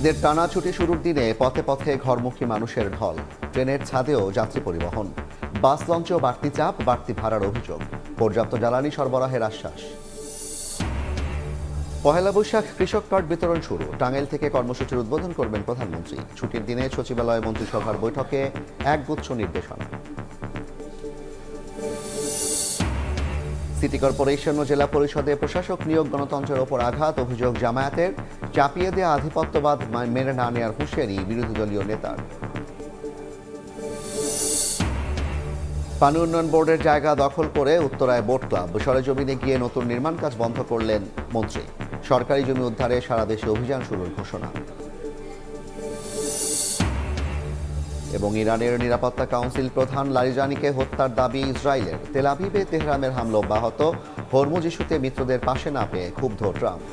ঈদের টানা ছুটি শুরুর দিনে পথে পথে ঘরমুখী মানুষের ঢল। ট্রেনের ছাদেও যাত্রী পরিবহন। বাস লঞ্চেও বাড়তি চাপ, বাড়তি ভাড়ার অভিযোগ। পর্যাপ্ত জ্বালানি সরবরাহের আশ্বাস। পহেলা বৈশাখ কৃষক কার্ড বিতরণ শুরু। টাঙ্গাইল থেকে কর্মসূচির উদ্বোধন করবেন প্রধানমন্ত্রী। ছুটির দিনে সচিবালয় মন্ত্রিসভার বৈঠকে একগুচ্ছ নির্দেশনা। সিটি কর্পোরেশন ও জেলা পরিষদে প্রশাসক নিয়োগ গণতন্ত্রের ওপর আঘাত, অভিযোগ জামায়াতের। চাপিয়ে দেয়া আধিপত্যবাদ মেনে না নেওয়ার হুঁশিয়ারি বিরোধী দলীয় নেতার। পানি উন্নয়ন বোর্ডের জায়গা দখল করে উত্তরায় বোট ক্লাব। সরেজমিনে গিয়ে নতুন নির্মাণ কাজ বন্ধ করলেন মন্ত্রী। সরকারি জমি উদ্ধারে সারা দেশে অভিযান শুরুর ঘোষণা। এবং ইরানের নিরাপত্তা কাউন্সিল প্রধান লারিজানিকে হত্যার দাবি ইসরায়েলের। তেল আভিভে তেহরানের হামলা অব্যাহত। হরমুজ ইস্যুতে মিত্রদের পাশে না পেয়ে ক্ষুব্ধ ট্রাম্প।